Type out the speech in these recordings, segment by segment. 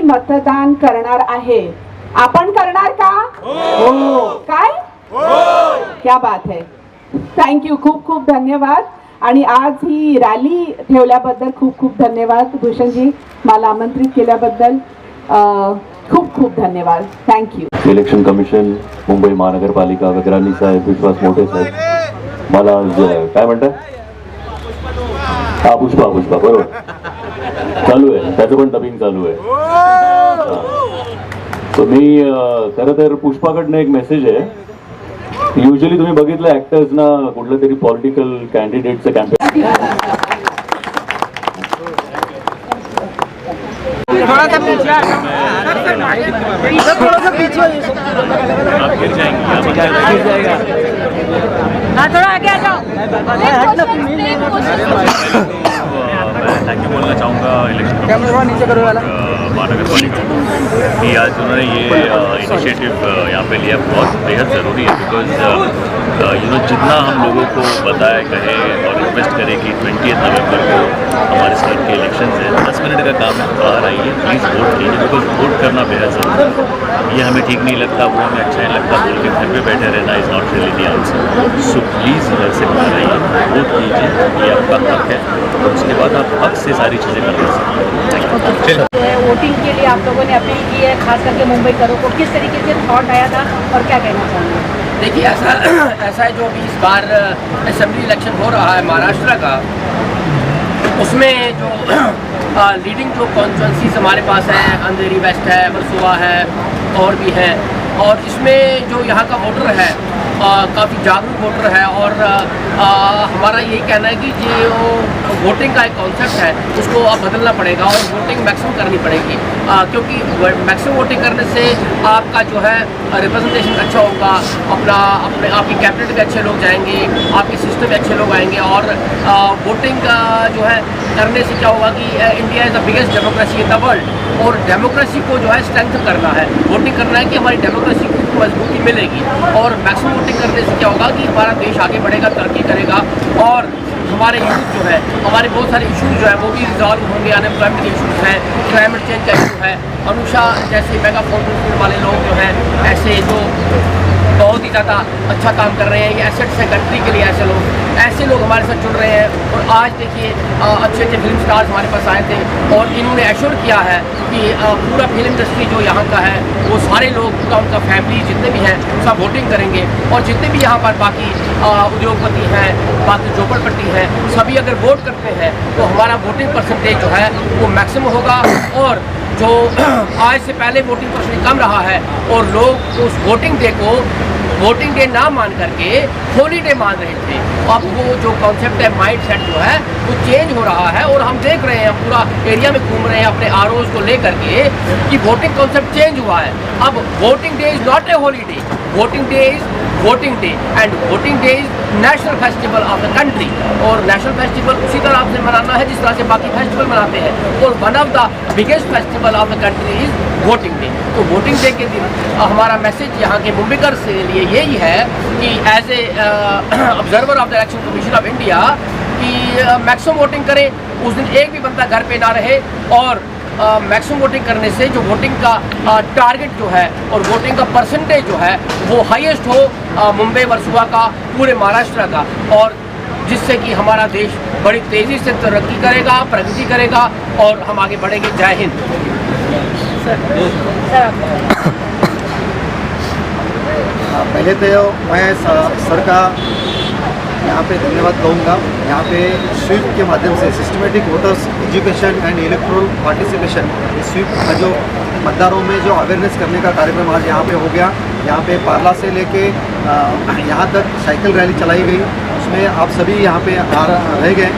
मतदान करणार आहे. आपण करणार का? हो. काय? क्या बात है. थँक्यू. खूप खूप धन्यवाद. आणि आज ही रॅली ठेवल्याबद्दल खूप खूप धन्यवाद भूषणजी. मला आमंत्रित केल्याबद्दल खूप खूप धन्यवाद. थँक्यू. इलेक्शन कमिशन, मुंबई महानगरपालिका, विक्रांती साहेब, विश्वास मोठे साहेब, मला काय म्हणतात? हा, पुष्पा बरोबर चालू आहे, त्याचं पण डबिंग चालू आहे. तर मी खरं तर पुष्पाकडनं एक मेसेज आहे. युजली तुम्ही बघितलं ऍक्टर्स ना कुठलं तरी पॉलिटिकल कॅन्डिडेटचं कॅम्पेन थोड़ा सा पीछे आ जाओ, थोड़ा सा पीछे हो जाएगा. हाँ, थोड़ा आगे आ जाओ. मैं थैंक यू बोलना चाहूँगा इलेक्शन महानगरपालिका कि आज उन्होंने ये इनिशिएटिव यहाँ पे लिया, बहुत बेहद ज़रूरी है. बिकॉज जितना हम लोगों को बताए कहे और रिक्वेस्ट करें कि 20 नवंबर को हमारे स्टेट के इलेक्शन है, 10 मिनट का काम है, बाहर आइए, प्लीज़ वोट कीजिए. बिकॉज वोट करना बेहद ज़रूरी है. ये हमें ठीक नहीं लगता, वो हमें अच्छा नहीं लगता बोल के घर पे बैठे रहना is not really the answer. So please घर से बाहर आइए, वोट कीजिए, ये आपका हक है. और उसके बाद आप हक से सारी चीज़ें कर सकते हैं. वोटिंग के लिए आप लोगों ने अपील की है, खास करके मुंबई करो को, किस तरीके से थॉट आया था और क्या कहना चाहेंगे? देखिए, ऐसा है, जो भी इस बार असेंबली इलेक्शन हो रहा है महाराष्ट्र का, उसमें जो लीडिंग जो कॉन्स्टिट्यूंसीज हमारे पास है, अंधेरी वेस्ट है, वर्सोवा है और भी है. और इसमें जो यहाँ का वोटर है काफ़ी जागरूक वोटर है. और हमारा यही कहना है कि जो वोटिंग का एक कॉन्सेप्ट है उसको अब बदलना पड़ेगा और वोटिंग मैक्सिमम करनी पड़ेगी. क्योंकि मैक्सिमम वोटिंग करने से आपका जो है रिप्रेजेंटेशन अच्छा होगा, आपकी कैबिनेट में अच्छे लोग जाएंगे, आपके सिस्टम में अच्छे लोग आएंगे. और वोटिंग का जो है करने से क्या होगा कि India is the biggest democracy in the world. और डेमोक्रेसी को जो है स्ट्रेंथ करना है, वोटिंग करना है कि हमारी डेमोक्रेसी को मजबूती मिलेगी. और मैक्सिमम वोटिंग करने से क्या होगा कि हमारा देश आगे बढ़ेगा, तरक्की करेगा. और हमारे यूथ जो है, हमारे बहुत सारे इशूज़ जो है वो भी रिजॉल्व होंगे. अनएम्प्लॉयमेंट के इशूज़ हैं, क्लाइमेट चेंज का इशू है. अनुषा जैसे मेगा फोन वाले लोग जो हैं, ऐसे जो बहुत ही ज़्यादा अच्छा काम कर रहे हैं, ये एसेट्स है कंट्री के लिए. ऐसे लोग हमारे साथ जुड़ रहे हैं. और आज देखिए अच्छे अच्छे फिल्म स्टार्स हमारे पास आए थे और इन्होंने एश्योर किया है कि पूरा फिल्म इंडस्ट्री जो यहाँ का है वो सारे लोग, पूरा उनका फैमिली जितने भी हैं सब वोटिंग करेंगे. और जितने भी यहाँ पर बाकी उद्योगपति हैं, बाकी झोपड़पट्टी हैं, सभी अगर वोट करते हैं तो हमारा वोटिंग परसेंटेज जो है वो मैक्सिमम होगा. और जो आज से पहले वोटिंग परसेंटेज कम रहा है और लोग उस वोटिंग डे को वोटिंग डे ना मान करके हॉलीडे मान रहे थे. अब वो जो कॉन्सेप्ट है, माइंड सेट जो है वो चेंज हो रहा है. और हम देख रहे हैं, पूरा एरिया में घूम रहे हैं अपने आरओज को लेकर के कि वोटिंग कॉन्सेप्ट चेंज हुआ है. अब voting day is not a holiday, voting day is voting day. And voting day is national festival of the country. और नेशनल फेस्टिवल उसी तरह से मनाना है जिस तरह से बाकी फेस्टिवल मनाते हैं. और one of the biggest festival of the country is voting day. तो वोटिंग डे के दिन हमारा मैसेज यहाँ के मुंबईकर से लिए यही है कि as a observer of the election commission of India कि मैक्सिमम वोटिंग करें. उस दिन एक भी बंदा घर पे ना रहे. और मैक्सिमम वोटिंग करने से जो वोटिंग का टारगेट जो है और वोटिंग का परसेंटेज जो है वो हाईएस्ट हो मुंबई वर्सोवा का, पूरे महाराष्ट्र का. और जिससे कि हमारा देश बड़ी तेज़ी से तरक्की करेगा, प्रगति करेगा और हम आगे बढ़ेंगे. जय हिंद. पहले तो मैं सर का यहाँ पे धन्यवाद कहूँगा. यहाँ पे स्वीप के माध्यम से systematic voters education and electoral participation, SVEEP का जो मतदारों में जो अवेयरनेस करने का कार्यक्रम आज यहाँ पे हो गया. यहाँ पे पार्ला से लेके यहाँ तक साइकिल रैली चलाई गई. उसमें आप सभी यहाँ पे रह गए.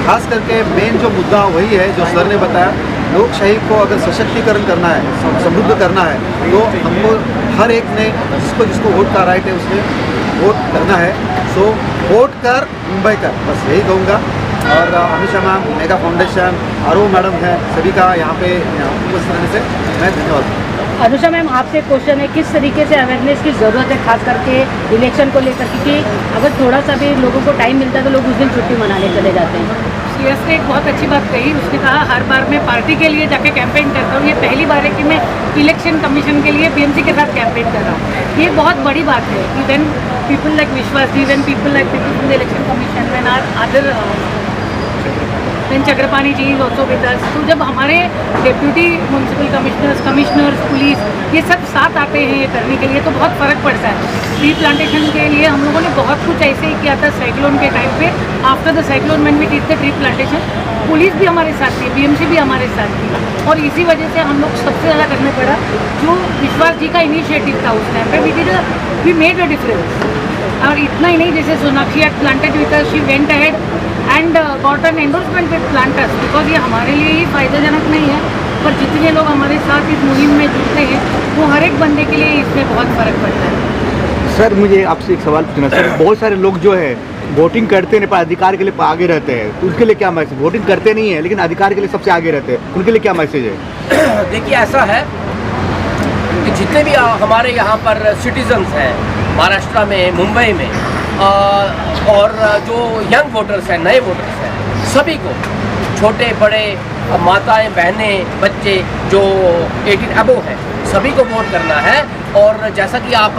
खास करके मेन जो मुद्दा वही है जो सर ने बताया, लोकशाही को अगर सशक्तिकरण करना है, समृद्ध करना है, तो हमको हर एक ने जिसको वोट का राइट है उसने वोट करना है. सो वोट कर, मुंबई कर, बस यही कहूँगा. और Anusha ma'am, mega foundation, RO madam है, सभी का यहाँ पे उपस्थित रहने से मैं धन्यवाद. अनुषा मैम, आपसे क्वेश्चन है, किस तरीके से अवेयरनेस की ज़रूरत है खास करके इलेक्शन को लेकर? क्योंकि अगर थोड़ा सा भी लोगों को टाइम मिलता है तो लोग उस दिन छुट्टी मनाने चले जाते हैं. यश ने एक बहुत अच्छी बात कही। उसने कहा हर बार मैं पार्टी के लिए जाके कैंपेन करता हूँ, ये पहली बार है कि मैं इलेक्शन कमीशन के लिए बीएमसी के साथ कैंपेन कर रहा हूँ। ये बहुत बड़ी बात है कि when people like Vishwas ji, when people like people from the election commission, when are other when Chakrapani ji is also with us, तो जब हमारे डेप्यूटी म्यूनसिपल कमिश्नर्स, पुलिस ये सब साथ आते हैं ये करने के लिए, तो बहुत फ़र्क पड़ता है। ट्री प्लांटेशन के लिए हम लोगों ने बहुत कुछ ऐसे ही किया था साइक्लोन के टाइम पे। After the cyclone when we did the tree plantation, police भी हमारे साथ थी, बीएमसी भी हमारे साथ थी, और इसी वजह से हम लोग सबसे ज़्यादा करने पड़ा जो विश्वास जी का इनिशिएटिव था उस टाइम पे। We made a difference. और इतना ही नहीं, जैसे Sonakshi had planted with us, she went ahead and got an endorsement with planters, because ये हमारे लिए ही फायदेजनक नहीं है, पर जितने लोग हमारे साथ इस मुहिम में जुड़ते हैं वो हर एक बंदे के लिए इसमें बहुत फ़र्क पड़ता है। सर मुझे आपसे एक सवाल पूछना सर, बहुत सारे लोग जो है वोटिंग करते हैं पर अधिकार के लिए आगे रहते हैं, तो उनके लिए क्या मैसेज? वोटिंग करते नहीं है लेकिन अधिकार के लिए सबसे आगे रहते हैं, उनके लिए क्या मैसेज है? देखिए, ऐसा है कि जितने भी हमारे यहाँ पर सिटीजन्स हैं महाराष्ट्र में, मुंबई में, और जो यंग वोटर्स हैं, नए वोटर्स हैं, सभी को, छोटे बड़े, माताएं, बहनें, बच्चे जो 18 अबव हैं, सभी को वोट करना है। और जैसा कि आप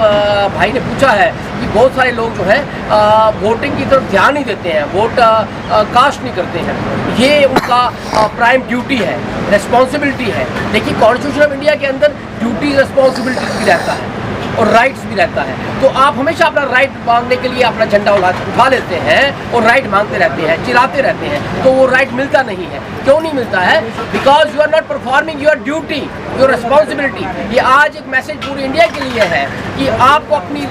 भाई ने पूछा है कि बहुत सारे लोग जो है वोटिंग की तरफ ध्यान नहीं देते हैं, वोट कास्ट नहीं करते हैं, ये उनका प्राइम ड्यूटी है, रिस्पॉन्सिबिलिटी है। देखिए, कॉन्स्टिट्यूशन ऑफ इंडिया के अंदर ड्यूटी, रिस्पॉन्सिबिलिटी भी रहता है और राइट्स भी रहता है। तो आप हमेशा अपना राइट मांगने के लिए अपना झंडा उठा लेते हैं और राइट मांगते रहते हैं, चिल्लाते रहते हैं, तो वो राइट मिलता नहीं है। क्यों नहीं मिलता है? Because you are not performing your duty, your responsibility. ये आज एक मैसेज पूरी इंडिया के लिए है कि आपको अपनी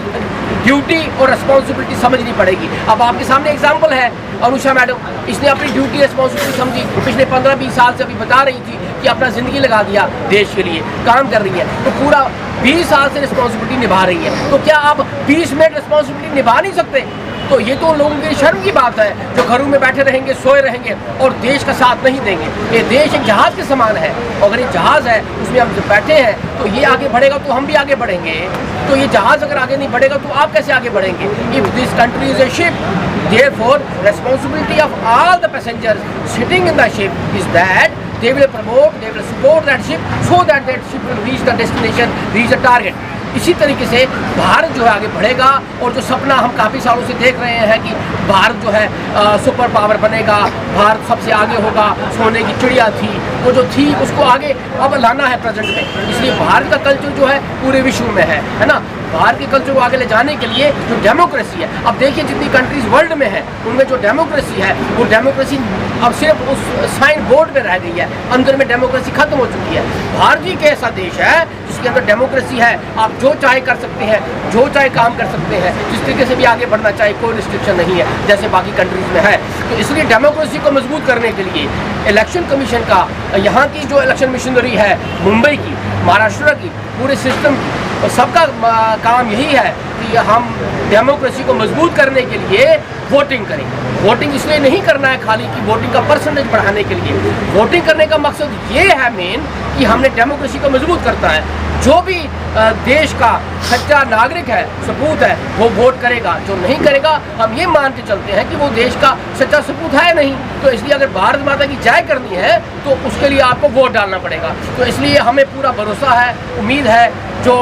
ड्यूटी और रिस्पॉन्सिबिलिटी समझनी पड़ेगी। अब आपके सामने एग्जाम्पल है अनुषा मैडम, इसने अपनी ड्यूटी रिस्पॉन्सिबिलिटी समझी, पिछले 15-20 साल से अभी बता रही थी कि अपना ज़िंदगी लगा दिया देश के लिए, काम कर रही है, तो पूरा 20 साल से रिस्पॉन्सिबिलिटी निभा रही है। तो क्या आप 20 मिनट रिस्पॉन्सिबिलिटी निभा नहीं सकते? तो ये तो लोगों की शर्म की बात है जो घरों में बैठे रहेंगे, सोए रहेंगे और देश का साथ नहीं देंगे। ये देश एक जहाज़ के समान है, अगर ये जहाज़ है उसमें हम जब बैठे हैं तो ये आगे बढ़ेगा तो हम भी आगे बढ़ेंगे। तो ये जहाज़ अगर आगे नहीं बढ़ेगा तो आप कैसे आगे बढ़ेंगे? If this country is a ship, therefore responsibility of all the passengers sitting in the ship is that they will promote, they will support that ship so that that ship will reach the destination, reach the target. इसी तरीके से भारत जो है आगे बढ़ेगा, और जो सपना हम काफ़ी सालों से देख रहे हैं कि भारत जो है सुपर पावर बनेगा, भारत सबसे आगे होगा, सोने की चिड़िया थी, वो जो थी उसको आगे अब लाना है प्रेजेंट में। इसलिए भारत का कल्चर जो है पूरे विश्व में है ना। भारत के कल्चर को आगे ले जाने के लिए जो डेमोक्रेसी है, अब देखिए जितनी कंट्रीज वर्ल्ड में है उनमें जो डेमोक्रेसी है वो डेमोक्रेसी अब सिर्फ उस साइन बोर्ड पे रह गई है, अंदर में डेमोक्रेसी खत्म हो चुकी है। भारत ही एक ऐसा देश है जिसके अंदर डेमोक्रेसी है, आप जो चाहे कर सकते हैं, जो चाहे काम कर सकते हैं, जिस तरीके से भी आगे बढ़ना चाहे, कोई रिस्ट्रिक्शन नहीं है जैसे बाकी कंट्रीज में है। तो इसलिए डेमोक्रेसी को मजबूत करने के लिए इलेक्शन कमीशन का, यहाँ की जो इलेक्शन मशीनरी है मुंबई की, महाराष्ट्र की, पूरे सिस्टम की, और सबका काम यही है कि हम डेमोक्रेसी को मजबूत करने के लिए वोटिंग करें। वोटिंग इसलिए नहीं करना है खाली कि वोटिंग का परसेंटेज बढ़ाने के लिए, वोटिंग करने का मकसद ये है मेन कि हमने डेमोक्रेसी को मजबूत करता है। जो भी देश का सच्चा नागरिक है, सपूत है, वो वोट करेगा, जो नहीं करेगा हम ये मान के चलते हैं कि वो देश का सच्चा सपूत है नहीं। तो इसलिए अगर भारत माता की जय करनी है तो उसके लिए आपको वोट डालना पड़ेगा। तो इसलिए हमें पूरा भरोसा है, उम्मीद है, जो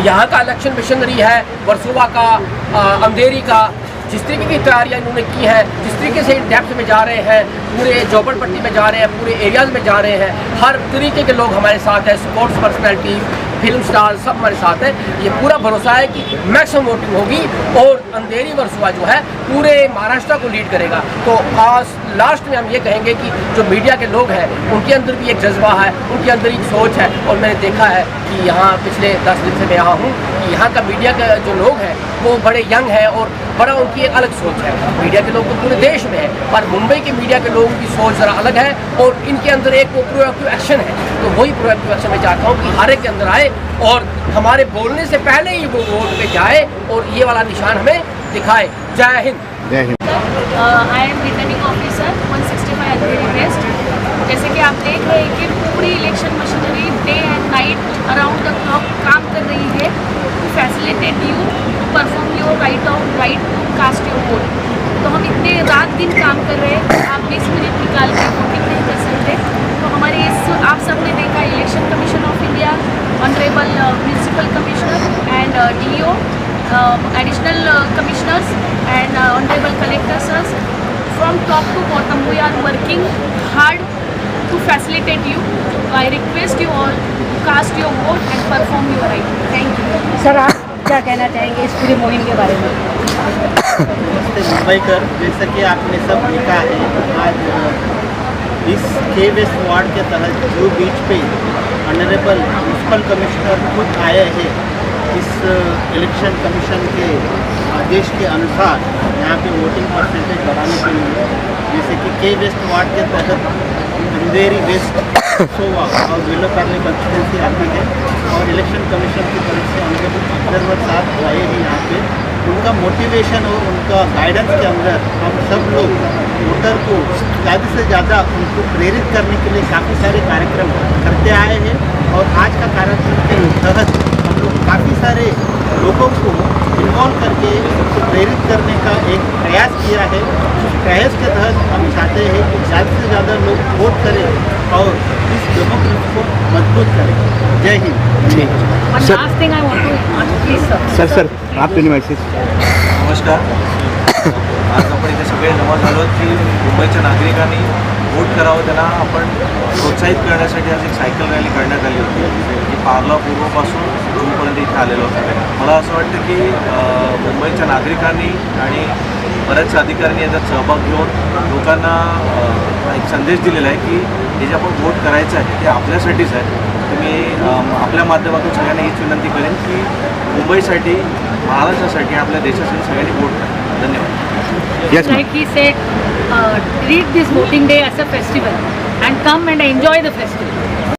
यहाँ का इलेक्शन मिशनरी है, वर्सोवा का, अंधेरी का, जिस तरीके की तैयारियाँ इन्होंने की है, जिस तरीके से डेप्थ में जा रहे हैं, पूरे झोपड़पट्टी में जा रहे हैं, पूरे एरियाज़ में जा रहे हैं, हर तरीके के लोग हमारे साथ हैं, स्पोर्ट्स पर्सनैलिटी, फिल्म स्टार सब हमारे साथ हैं। ये पूरा भरोसा है कि मैक्सिमम वोटिंग होगी और अंधेरी वर्सोवा जो है पूरे महाराष्ट्र को लीड करेगा। तो आज लास्ट में हम ये कहेंगे कि जो मीडिया के लोग हैं उनके अंदर भी एक जज्बा है, उनके अंदर एक सोच है, और मैंने देखा है कि यहाँ पिछले 10 दिन से मैं यहाँ हूँ कि यहाँ का मीडिया के जो लोग हैं वो बड़े यंग हैं और बड़ा उनकी एक अलग सोच है। मीडिया के लोग तो पूरे देश में है, पर मुंबई के मीडिया के लोगों की सोच ज़रा अलग है और इनके अंदर एक वो प्रोएक्टिव एक्शन है। तो वही प्रोएक्टिव एक्शन मैं चाहता हूँ कि हर एक के अंदर आए और हमारे बोलने से पहले ही वो वोट पे जाए और ये वाला निशान हमें दिखाए। जय हिंद। जय हिंद। I am returning officer 165 Andheri west. जैसे कि आप देख रहे हैं कि पूरी election machinery day and night around the clock काम कर रही है to facilitate you to perform your right to cast your vote. तो हम इतने रात दिन काम कर रहे हैं, आप 20 मिनट निकाल के वोटिंग नहीं कर सकते। तो हमारे इस आप सबने देखा election commission of India, honourable municipal commissioner and DO, additional commissioners and honourable collectors, from top to bottom we are working hard to facilitate you. So I request you all to cast your vote and perform your right. Thank you. Sir आप क्या कहना चाहेंगे इस पूरी मुहिम के बारे में? नमस्ते मुंबईकर, जैसा कि आपने सब देखा है, आज इस के वेस्ट वार्ड के तहत जो बीच पे ऑनरेबल म्यूनसिपल कमिश्नर खुद आए हैं, इस इलेक्शन कमीशन के आदेश के अनुसार यहाँ पे वोटिंग परसेंटेज बढ़ाने के लिए, जैसे कि के वेस्ट वार्ड के तहत अंधेरी वेस्ट, सोवा और विलोपल्ली कंस्टिट्यूंसी आती है और इलेक्शन कमीशन की तरफ से ऑनरेबल ऑब्जर्वर साहब आए हैं यहाँ पे। उनका मोटिवेशन और उनका गाइडेंस के अंदर हम सब लोग वोटर को ज़्यादा से ज़्यादा उनको प्रेरित करने के लिए काफ़ी सारे कार्यक्रम करते आए हैं और आज का कार्यक्रम के तहत हम लोग काफ़ी सारे लोगों को इन्वॉल्व करके उनको प्रेरित करने का एक प्रयास किया है। उस प्रयास के तहत हम चाहते हैं कि ज़्यादा से ज़्यादा लोग वोट करें और इस डेमोक्रेसी को मजबूत करें। जय Hind. One last thing I want to ask, please sir. Sir आप त्यांनी मेसेज. नमस्कार. आज आपण इथे सगळे जमा झालो की मुंबईच्या नागरिकांनी वोट करावं, त्यांना आपण प्रोत्साहित करण्यासाठी आज एक सायकल रॅली काढण्यात आली होती की पार्ला पूर्वपासून जूनपर्यंत इथे आलेलो होतो. मला असं वाटतं की मुंबईच्या नागरिकांनी आणि बऱ्याचशा अधिकाऱ्यांनी याच्यात सहभाग घेऊन लोकांना एक संदेश दिलेला आहे की हे जे आपण वोट करायचं आहे ते आपल्यासाठीच आहे. तुम्ही आपल्या माध्यमातून सगळ्यांनी हीच विनंती करेन की मुंबईसाठी, महाराष्ट्रासाठी, आपल्या देशासाठी सगळ्यांनी वोट करा. धन्यवाद. Yes, ma'am. Like he said, treat this voting day as a festival and come and enjoy the festival.